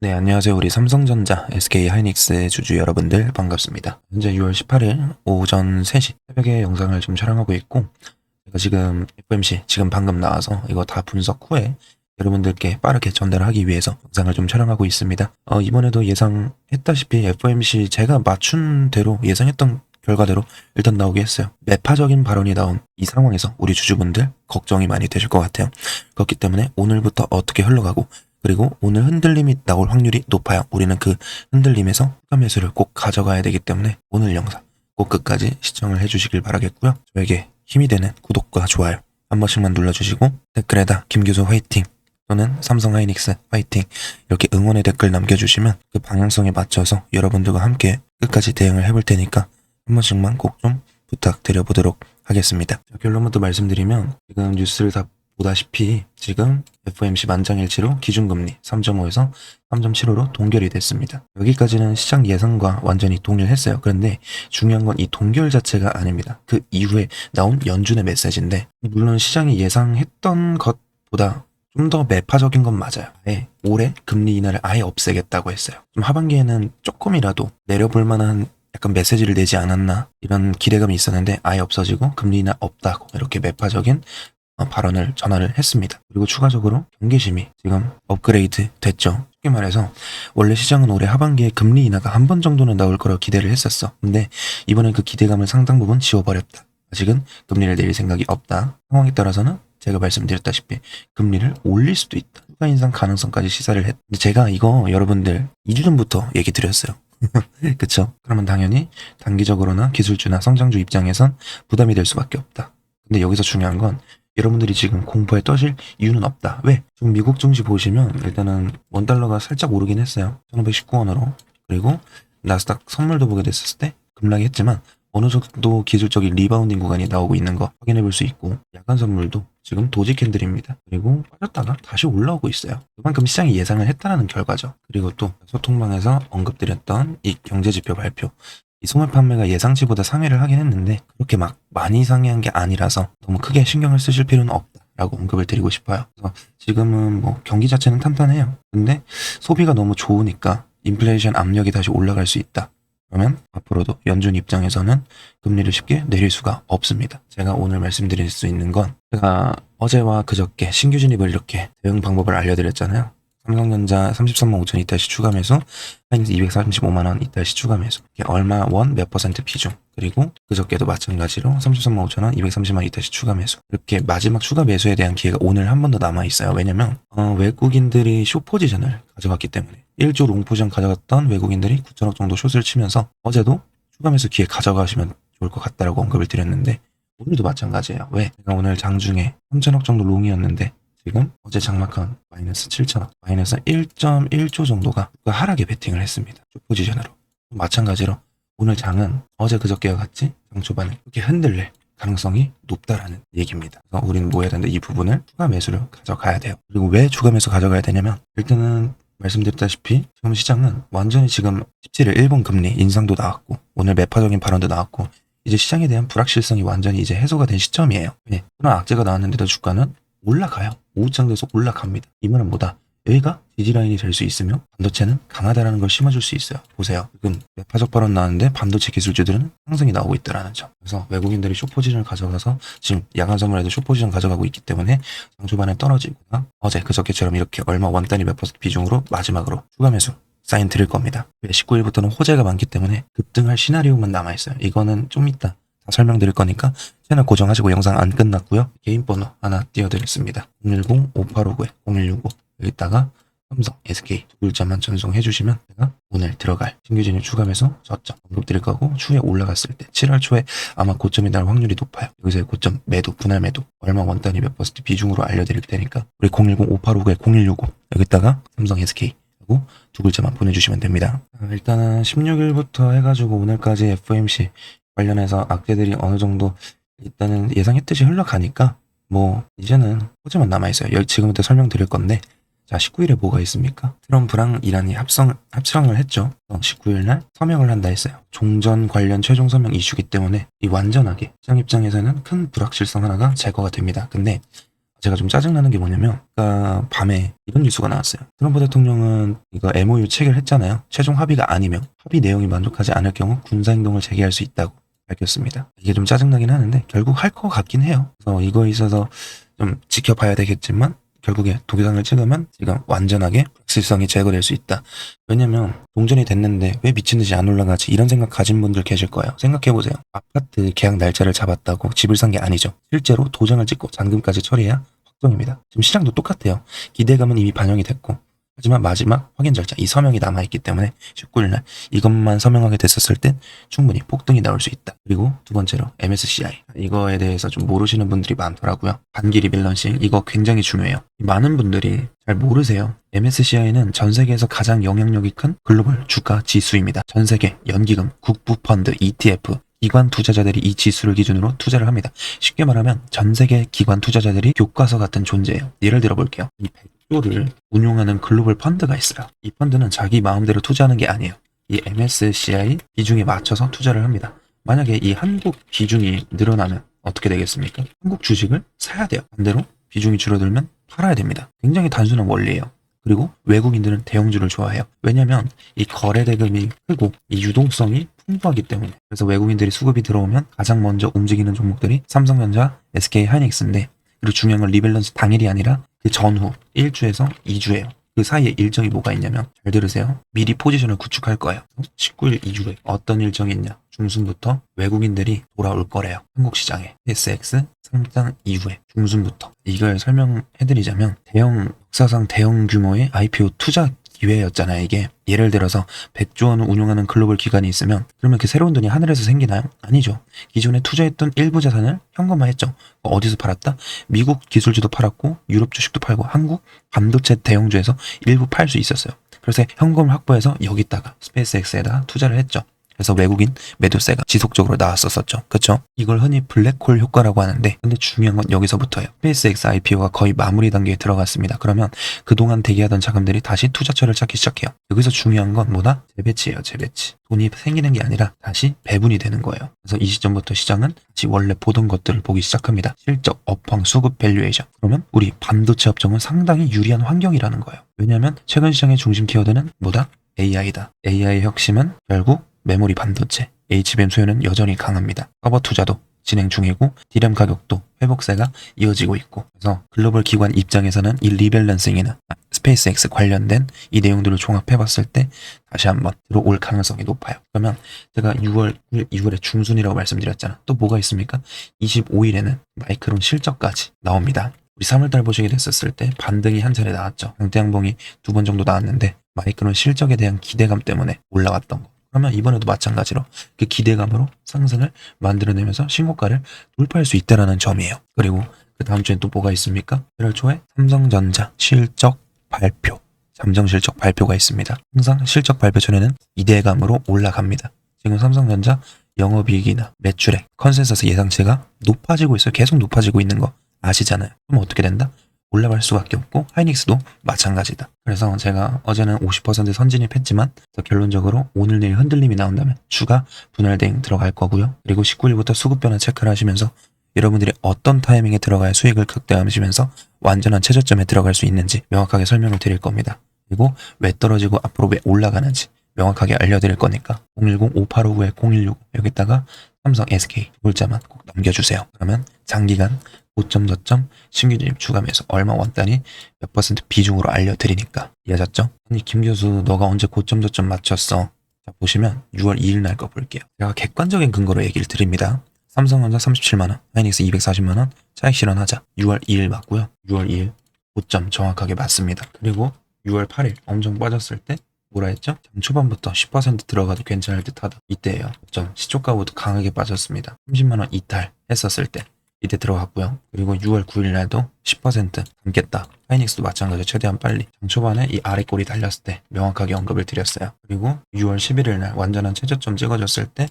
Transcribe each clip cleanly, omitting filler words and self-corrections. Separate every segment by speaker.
Speaker 1: 네, 안녕하세요. 우리 삼성전자, SK하이닉스 주주 여러분들 반갑습니다. 현재 6월 18일 오전 3시 새벽에 영상을 지금 촬영하고 있고, 제가 지금 FOMC 지금 방금 나와서 이거 다 분석 후에 여러분들께 빠르게 전달하기 위해서 영상을 좀 촬영하고 있습니다. 이번에도 예상했다시피 FOMC 제가 맞춘 대로 예상했던 결과대로 일단 나오게 했어요. 매파적인 발언이 나온 이 상황에서 우리 주주분들 걱정이 많이 되실 것 같아요. 그렇기 때문에 오늘부터 어떻게 흘러가고, 그리고 오늘 흔들림이 나올 확률이 높아요. 우리는 그 흔들림에서 추가 매수를 꼭 가져가야 되기 때문에 오늘 영상 꼭 끝까지 시청을 해주시길 바라겠고요. 저에게 힘이 되는 구독과 좋아요 한 번씩만 눌러주시고, 댓글에다 김교수 화이팅 또는 삼성하이닉스 화이팅 이렇게 응원의 댓글 남겨주시면 그 방향성에 맞춰서 여러분들과 함께 끝까지 대응을 해볼 테니까 한 번씩만 꼭 좀 부탁드려보도록 하겠습니다. 결론부터 말씀드리면, 지금 뉴스를 다 보다시피 지금 FOMC 만장일치로 기준금리 3.5에서 3.75로 동결이 됐습니다. 여기까지는 시장 예상과 완전히 동일했어요. 그런데 중요한 건 이 동결 자체가 아닙니다. 그 이후에 나온 연준의 메시지인데, 물론 시장이 예상했던 것보다 좀 더 매파적인 건 맞아요. 올해 금리 인하를 아예 없애겠다고 했어요. 좀 하반기에는 조금이라도 내려볼 만한 약간 메시지를 내지 않았나 이런 기대감이 있었는데, 아예 없어지고 금리 인하 없다고 이렇게 매파적인 발언을 전화를 했습니다. 그리고 추가적으로 경계심이 지금 업그레이드 됐죠. 쉽게 말해서 원래 시장은 올해 하반기에 금리 인하가 한 번 정도는 나올 거라고 기대를 했었어. 근데 이번엔 그 기대감을 상당 부분 지워버렸다. 아직은 금리를 내릴 생각이 없다. 상황에 따라서는 제가 말씀드렸다시피 금리를 올릴 수도 있다. 추가 인상 가능성까지 시사를 했. 근데 제가 이거 여러분들 2주 전부터 얘기 드렸어요. 그쵸? 그러면 당연히 단기적으로나 기술주나 성장주 입장에선 부담이 될 수밖에 없다. 근데 여기서 중요한 건 여러분들이 지금 공포에 떠실 이유는 없다. 왜? 지금 미국 증시 보시면 일단은 원달러가 살짝 오르긴 했어요. 1519원으로. 그리고 나스닥 선물도 보게 됐을 때 급락이 했지만 어느 정도 기술적인 리바운딩 구간이 나오고 있는 거 확인해 볼 수 있고, 야간 선물도 지금 도지 캔들입니다. 그리고 빠졌다가 다시 올라오고 있어요. 그만큼 시장이 예상을 했다는 결과죠. 그리고 또 소통방에서 언급드렸던 이 경제지표 발표, 이 소매 판매가 예상치보다 상회를 하긴 했는데 그렇게 막 많이 상회한 게 아니라서 너무 크게 신경을 쓰실 필요는 없다라고 언급을 드리고 싶어요. 그래서 지금은 뭐 경기 자체는 탄탄해요. 근데 소비가 너무 좋으니까 인플레이션 압력이 다시 올라갈 수 있다. 그러면 앞으로도 연준 입장에서는 금리를 쉽게 내릴 수가 없습니다. 제가 오늘 말씀드릴 수 있는 건, 제가 어제와 그저께 신규 진입을 이렇게 대응 방법을 알려드렸잖아요. 삼성전자 33만 5천 이탈시 추가 매수, 하이닉스 235만 원 이탈시 추가 매수, 얼마 원 몇 퍼센트 비중, 그리고 그저께도 마찬가지로 33만 5천 원 230만 원 이탈시 추가 매수, 이렇게 마지막 추가 매수에 대한 기회가 오늘 한 번 더 남아 있어요. 왜냐면 외국인들이 숏 포지션을 가져갔기 때문에 1조 롱 포지션 가져갔던 외국인들이 9천억 정도 숏을 치면서 어제도 추가 매수 기회 가져가시면 좋을 것 같다라고 언급을 드렸는데, 오늘도 마찬가지예요. 왜? 제가 오늘 장중에 3천억 정도 롱이었는데 지금 어제 장마컨 마이너스 7천억, 마이너스 1.1조 정도가 하락에 베팅을 했습니다. 숏 포지션으로. 마찬가지로 오늘 장은 어제 그저께와 같이 장 초반에 이렇게 흔들릴 가능성이 높다라는 얘기입니다. 그래서 우리는 뭐 해야 되는데, 이 부분을 추가 매수를 가져가야 돼요. 그리고 왜 추가 매수 가져가야 되냐면, 일단은 말씀드렸다시피 지금 시장은 완전히 지금 17일 일본 금리 인상도 나왔고 오늘 매파적인 발언도 나왔고, 이제 시장에 대한 불확실성이 완전히 이제 해소가 된 시점이에요. 네, 그런 악재가 나왔는데도 주가는 올라가요. 오후장 돼서 올라갑니다. 이 말은 뭐다? 여기가 지지라인이 될 수 있으며 반도체는 강하다라는 걸 심어줄 수 있어요. 보세요. 지금 매파적 발언 나왔는데 반도체 기술주들은 상승이 나오고 있다라는 점. 그래서 외국인들이 숏포지션을 가져가서 지금 야간 선물에도 숏포지션 가져가고 있기 때문에 장초반에 떨어지거나 어제 그저께처럼 이렇게 얼마 원 단위 몇 퍼센트 비중으로 마지막으로 추가 매수 사인 드릴 겁니다. 19일부터는 호재가 많기 때문에 급등할 시나리오만 남아있어요. 이거는 좀 이따 다 설명드릴 거니까 채널 고정하시고, 영상 안 끝났고요. 개인 번호 하나 띄워드렸습니다. 010-5859-0165 여기다가 삼성, SK 두 글자만 전송해 주시면 제가 오늘 들어갈 신규 진입 추가 매수 저점 언급 드릴 거고, 추후에 올라갔을 때 7월 초에 아마 고점이 날 확률이 높아요. 여기서의 고점 매도, 분할 매도 얼마 원 단위 몇 퍼센트 비중으로 알려드릴 테니까 우리 010-5859-0165 여기다가 삼성, SK 하고 두 글자만 보내주시면 됩니다. 일단은 16일부터 해가지고 오늘까지 FOMC 관련해서 악재들이 어느 정도 일단은 예상했듯이 흘러가니까 뭐 이제는 호재만 남아있어요. 지금부터 설명드릴 건데, 자, 19일에 뭐가 있습니까? 트럼프랑 이란이 합성을 했죠. 19일날 서명을 한다 했어요. 종전 관련 최종 서명 이슈기 때문에 이 완전하게 시장 입장에서는 큰 불확실성 하나가 제거가 됩니다. 근데 제가 좀 짜증나는 게 뭐냐면, 아까 밤에 이런 뉴스가 나왔어요. 트럼프 대통령은 이거 MOU 체결했잖아요. 최종 합의가 아니면 합의 내용이 만족하지 않을 경우 군사행동을 재개할 수 있다고 밝혔습니다. 이게 좀 짜증나긴 하는데 결국 할 것 같긴 해요. 그래서 이거에 있어서 좀 지켜봐야 되겠지만 결국에 도장을 찍으면 지금 완전하게 불실성이 제거될 수 있다. 왜냐면 동전이 됐는데 왜 미친 듯이 안 올라가지 이런 생각 가진 분들 계실 거예요. 생각해보세요. 아파트 계약 날짜를 잡았다고 집을 산 게 아니죠. 실제로 도장을 찍고 잔금까지 처리해야 확정입니다. 지금 시장도 똑같아요. 기대감은 이미 반영이 됐고 하지만 마지막 확인 절차 이 서명이 남아있기 때문에 19일날 이것만 서명하게 됐었을 땐 충분히 폭등이 나올 수 있다. 그리고 두 번째로 MSCI 이거에 대해서 좀 모르시는 분들이 많더라고요. 반기 리밸런싱 이거 굉장히 중요해요. 많은 분들이 잘 모르세요. MSCI는 전 세계에서 가장 영향력이 큰 글로벌 주가 지수입니다. 전 세계 연기금, 국부펀드, ETF 기관 투자자들이 이 지수를 기준으로 투자를 합니다. 쉽게 말하면 전 세계 기관 투자자들이 교과서 같은 존재예요. 예를 들어 볼게요. 이 100조를 운용하는 글로벌 펀드가 있어요. 이 펀드는 자기 마음대로 투자하는 게 아니에요. 이 MSCI 비중에 맞춰서 투자를 합니다. 만약에 이 한국 비중이 늘어나면 어떻게 되겠습니까? 한국 주식을 사야 돼요. 반대로 비중이 줄어들면 팔아야 됩니다. 굉장히 단순한 원리예요. 그리고 외국인들은 대형주를 좋아해요. 왜냐면 이 거래 대금이 크고 이 유동성이 풍부하기 때문에. 그래서 외국인들이 수급이 들어오면 가장 먼저 움직이는 종목들이 삼성전자, SK 하이닉스인데 그리고 중요한 건 리밸런스 당일이 아니라 그 전후 1주에서 2주예요. 그 사이에 일정이 뭐가 있냐면 잘 들으세요. 미리 포지션을 구축할 거예요. 19일 이후에 어떤 일정이 있냐. 중순부터 외국인들이 돌아올 거래요. 한국 시장에 SX 상장 이후에 중순부터 이걸 설명해드리자면 역사상 대형 규모의 IPO 투자 기회였잖아요. 이게 예를 들어서 100조 원을 운용하는 글로벌 기관이 있으면 그러면 그 새로운 돈이 하늘에서 생기나요? 아니죠. 기존에 투자했던 일부 자산을 현금화했죠. 어디서 팔았다? 미국 기술주도 팔았고 유럽 주식도 팔고 한국 반도체 대형주에서 일부 팔 수 있었어요. 그래서 현금을 확보해서 여기다가 스페이스X에다 투자를 했죠. 그래서 외국인 매도세가 지속적으로 나왔었죠. 그쵸? 이걸 흔히 블랙홀 효과라고 하는데 근데 중요한 건 여기서부터예요. 스페이스X IPO가 거의 마무리 단계에 들어갔습니다. 그러면 그동안 대기하던 자금들이 다시 투자처를 찾기 시작해요. 여기서 중요한 건 뭐다? 재배치예요. 재배치. 돈이 생기는 게 아니라 다시 배분이 되는 거예요. 그래서 이 시점부터 시장은 다시 원래 보던 것들을 보기 시작합니다. 실적, 업황, 수급, 밸류에이션. 그러면 우리 반도체 업종은 상당히 유리한 환경이라는 거예요. 왜냐하면 최근 시장의 중심 키워드는 뭐다? AI다. AI 혁신은 결국 메모리 반도체, HBM 수요는 여전히 강합니다. 서버 투자도 진행 중이고 D램 가격도 회복세가 이어지고 있고 그래서 글로벌 기관 입장에서는 이 리밸런싱이나 스페이스X 관련된 이 내용들을 종합해봤을 때 다시 한번 들어올 가능성이 높아요. 그러면 제가 6월 2월에 중순이라고 말씀드렸잖아. 또 뭐가 있습니까? 25일에는 마이크론 실적까지 나옵니다. 우리 3월달 보시게 됐었을 때 반등이 한 차례 나왔죠. 강대양봉이 2번 정도 나왔는데 마이크론 실적에 대한 기대감 때문에 올라왔던 거. 그러면 이번에도 마찬가지로 그 기대감으로 상승을 만들어내면서 신고가를 돌파할 수 있다는 점이에요. 그리고 그 다음 주엔 또 뭐가 있습니까? 1월 초에 삼성전자 실적 발표, 잠정 실적 발표가 있습니다. 항상 실적 발표 전에는 기대감으로 올라갑니다. 지금 삼성전자 영업이익이나 매출액, 컨센서스 예상치가 높아지고 있어요. 계속 높아지고 있는 거 아시잖아요. 그럼 어떻게 된다? 올라갈 수밖에 없고 하이닉스도 마찬가지다. 그래서 제가 어제는 50% 선진입했지만 결론적으로 오늘 내일 흔들림이 나온다면 주가 분할 대응 들어갈 거고요. 그리고 19일부터 수급 변화 체크를 하시면서 여러분들이 어떤 타이밍에 들어가야 수익을 극대화하시면서 완전한 최저점에 들어갈 수 있는지 명확하게 설명을 드릴 겁니다. 그리고 왜 떨어지고 앞으로 왜 올라가는지 명확하게 알려드릴 거니까 010-5859-0165 여기다가 삼성 SK 글자만 꼭 남겨주세요. 그러면 장기간 고점 저점 신규 진입 추가 매수 얼마 원 단위 몇 퍼센트 비중으로 알려드리니까 이해하셨죠? 아니 김 교수 너가 언제 고점 저점 맞췄어? 자 보시면 6월 2일 날 거 볼게요. 제가 객관적인 근거로 얘기를 드립니다. 삼성전자 37만원, 하이닉스 240만원 차익 실현하자. 6월 2일 맞고요. 6월 2일 고점 정확하게 맞습니다. 그리고 6월 8일 엄청 빠졌을 때 뭐라 했죠? 장 초반부터 10% 들어가도 괜찮을 듯하다. 이때예요. 좀 시초가보다 강하게 빠졌습니다. 30만원 이탈 했었을 때 이때 들어갔고요. 그리고 6월 9일 날도 10% 담겠다. 하이닉스도 마찬가지로 최대한 빨리 장 초반에 이 아래 꼬리 달렸을 때 명확하게 언급을 드렸어요. 그리고 6월 11일 날 완전한 최저점 찍어줬을 때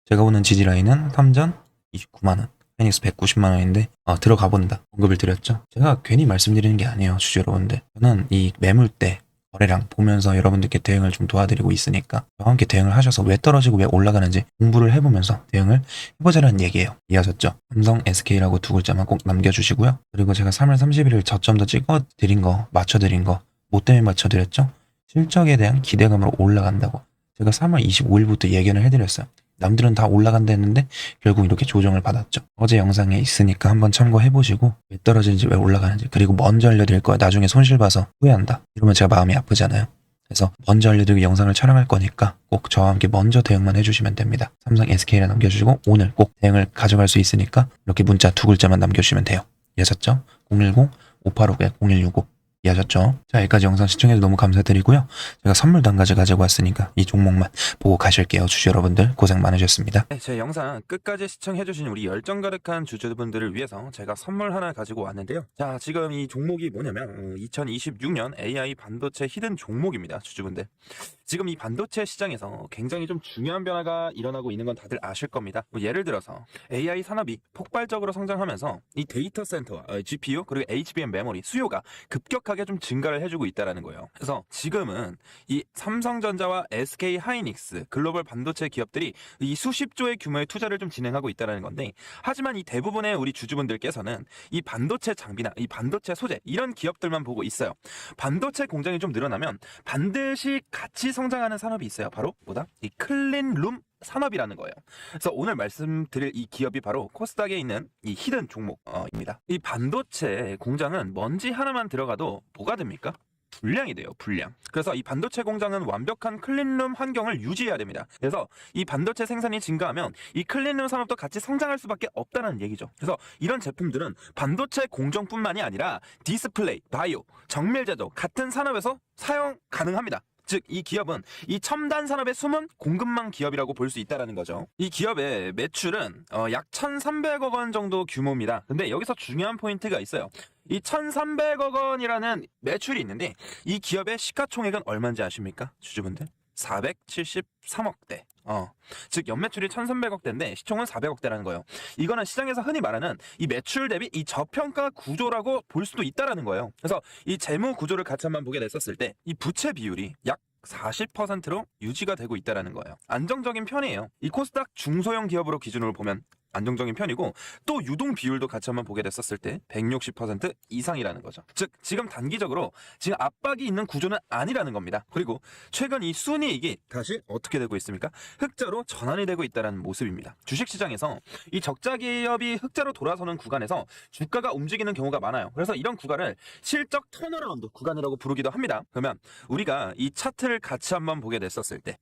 Speaker 1: 제가 보는 지지라인은 3전 29만원 하이닉스 190만원인데 들어가 본다 언급을 드렸죠. 제가 괜히 말씀드리는 게 아니에요. 주주 여러분들. 저는 이 매물대 거래량 보면서 여러분들께 대응을 좀 도와드리고 있으니까 저와 함께 대응을 하셔서 왜 떨어지고 왜 올라가는지 공부를 해보면서 대응을 해보자는 얘기예요. 이해하셨죠? 삼성 SK라고 두 글자만 꼭 남겨주시고요. 그리고 제가 3월 31일 저점도 찍어드린 거, 맞춰드린 거, 뭐 때문에 맞춰드렸죠? 실적에 대한 기대감으로 올라간다고 제가 3월 25일부터 예견을 해드렸어요. 남들은 다 올라간다 했는데 결국 이렇게 조정을 받았죠. 어제 영상에 있으니까 한번 참고해보시고 왜 떨어지는지 왜 올라가는지, 그리고 먼저 알려드릴 거야. 나중에 손실 봐서 후회한다 이러면 제가 마음이 아프잖아요. 그래서 먼저 알려드리고 영상을 촬영할 거니까 꼭 저와 함께 먼저 대응만 해주시면 됩니다. 삼성 SK라 남겨주시고 오늘 꼭 대응을 가져갈 수 있으니까 이렇게 문자 두 글자만 남겨주시면 돼요. 이해하셨죠? 010-5859-0165 이해하셨죠? 자, 여기까지 영상 시청해서 너무 감사드리고요. 제가 선물도 한 가지 가지고 왔으니까 이 종목만 보고 가실게요. 주주 여러분들 고생 많으셨습니다.
Speaker 2: 네, 제 영상 끝까지 시청해주신 우리 열정 가득한 주주분들을 위해서 제가 선물 하나 가지고 왔는데요. 자, 지금 이 종목이 뭐냐면 2026년 AI 반도체 히든 종목입니다. 주주분들. 지금 이 반도체 시장에서 굉장히 좀 중요한 변화가 일어나고 있는 건 다들 아실 겁니다. 뭐 예를 들어서 AI 산업이 폭발적으로 성장하면서 이 데이터 센터와 GPU 그리고 HBM 메모리 수요가 급격하게 좀 증가를 해주고 있다는 거예요. 그래서 지금은 이 삼성전자와 SK 하이닉스 글로벌 반도체 기업들이 이 수십조의 규모의 투자를 좀 진행하고 있다는 건데, 하지만 이 대부분의 우리 주주분들께서는 이 반도체 장비나 이 반도체 소재 이런 기업들만 보고 있어요. 반도체 공장이 좀 늘어나면 반드시 같이 성장하는 산업이 있어요. 바로 뭐다? 이 클린룸 산업이라는 거예요. 그래서 오늘 말씀드릴 이 기업이 바로 코스닥에 있는 이 히든 종목입니다. 이 반도체 공장은 먼지 하나만 들어가도 뭐가 됩니까? 불량이 돼요. 불량. 그래서 이 반도체 공장은 완벽한 클린룸 환경을 유지해야 됩니다. 그래서 이 반도체 생산이 증가하면 이 클린룸 산업도 같이 성장할 수밖에 없다는 얘기죠. 그래서 이런 제품들은 반도체 공정뿐만이 아니라 디스플레이, 바이오, 정밀 제조 같은 산업에서 사용 가능합니다. 즉, 이 기업은 이 첨단 산업의 숨은 공급망 기업이라고 볼 수 있다는 거죠. 이 기업의 매출은 약 1,300억 원 정도 규모입니다. 근데 여기서 중요한 포인트가 있어요. 이 1,300억 원이라는 매출이 있는데 이 기업의 시가총액은 얼마인지 아십니까? 주주분들? 473억대. 즉 연매출이 1,300억대인데 시총은 400억대라는 거예요. 이거는 시장에서 흔히 말하는 이 매출 대비 이 저평가 구조라고 볼 수도 있다라는 거예요. 그래서 이 재무 구조를 같이 한번 보게 됐었을 때 이 부채 비율이 약 40%로 유지가 되고 있다라는 거예요. 안정적인 편이에요. 이 코스닥 중소형 기업으로 기준으로 보면 안정적인 편이고, 또 유동 비율도 같이 한번 보게 됐었을 때 160% 이상이라는 거죠. 즉 지금 단기적으로 지금 압박이 있는 구조는 아니라는 겁니다. 그리고 최근 이 순이익이 다시 어떻게 되고 있습니까? 흑자로 전환이 되고 있다는 모습입니다. 주식시장에서 이 적자 기업이 흑자로 돌아서는 구간에서 주가가 움직이는 경우가 많아요. 그래서 이런 구간을 실적 턴어라운드 구간이라고 부르기도 합니다. 그러면 우리가 이 차트를 같이 한번 보게 됐었을 때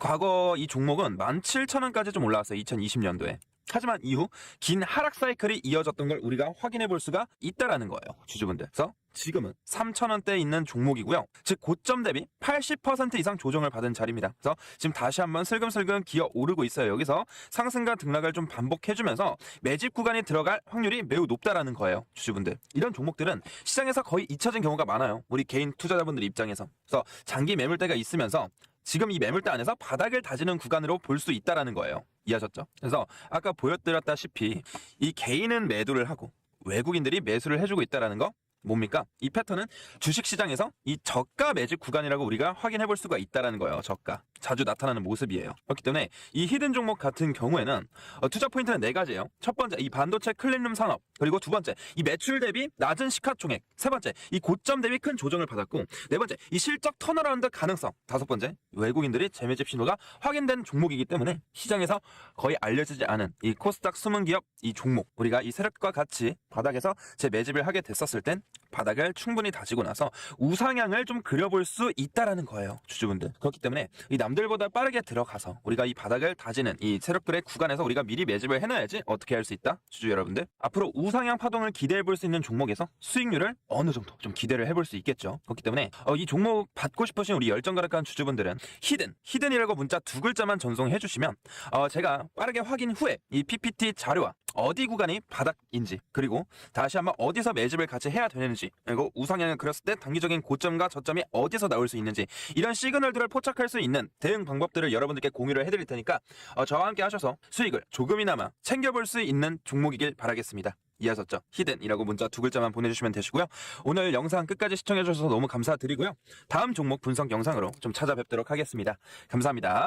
Speaker 2: 과거 이 종목은 17,000원까지 좀 올라왔어요. 2020년도에. 하지만 이후 긴 하락 사이클이 이어졌던 걸 우리가 확인해 볼 수가 있다라는 거예요. 주주분들. 그래서 지금은 3,000원대에 있는 종목이고요. 즉 고점 대비 80% 이상 조정을 받은 자리입니다. 그래서 지금 다시 한번 슬금슬금 기어 오르고 있어요. 여기서 상승과 등락을 좀 반복해주면서 매집 구간에 들어갈 확률이 매우 높다라는 거예요. 주주분들. 이런 종목들은 시장에서 거의 잊혀진 경우가 많아요. 우리 개인 투자자분들 입장에서. 그래서 장기 매물대가 있으면서 지금 이 매물대 안에서 바닥을 다지는 구간으로 볼 수 있다라는 거예요. 이해하셨죠? 그래서 아까 보여드렸다시피 이 개인은 매도를 하고 외국인들이 매수를 해주고 있다라는 거 뭡니까? 이 패턴은 주식시장에서 이 저가 매집 구간이라고 우리가 확인해 볼 수가 있다라는 거예요. 저가. 자주 나타나는 모습이에요. 그렇기 때문에 이 히든 종목 같은 경우에는 투자 포인트는 4가지예요. 첫 번째, 이 반도체 클린룸 산업. 그리고 두 번째, 이 매출 대비 낮은 시가총액. 세 번째, 이 고점 대비 큰 조정을 받았고, 네 번째, 이 실적 턴어라운드 가능성. 다섯 번째, 외국인들이 재매집 신호가 확인된 종목이기 때문에 시장에서 거의 알려지지 않은 이 코스닥 숨은 기업 이 종목, 우리가 이 세력과 같이 바닥에서 재매집을 하게 됐었을 땐 바닥을 충분히 다지고 나서 우상향을 좀 그려볼 수 있다라는 거예요. 주주분들. 그렇기 때문에 이 남들보다 빠르게 들어가서 우리가 이 바닥을 다지는 이 세력들의 구간에서 우리가 미리 매집을 해놔야지 어떻게 할 수 있다? 주주 여러분들. 앞으로 우상향 파동을 기대해 볼 수 있는 종목에서 수익률을 어느 정도 좀 기대를 해볼 수 있겠죠. 그렇기 때문에 이 종목 받고 싶으신 우리 열정 가득한 주주분들은 히든이라고 문자 두 글자만 전송해 주시면 제가 빠르게 확인 후에 이 PPT 자료와 어디 구간이 바닥인지, 그리고 다시 한번 어디서 매집을 같이 해야 되는지, 그리고 우상향을 그렸을 때 단기적인 고점과 저점이 어디서 나올 수 있는지, 이런 시그널들을 포착할 수 있는 대응 방법들을 여러분들께 공유를 해드릴 테니까 저와 함께 하셔서 수익을 조금이나마 챙겨볼 수 있는 종목이길 바라겠습니다. 이해하셨죠? 히든이라고 문자 2글자만 보내주시면 되시고요. 오늘 영상 끝까지 시청해주셔서 너무 감사드리고요. 다음 종목 분석 영상으로 좀 찾아뵙도록 하겠습니다. 감사합니다.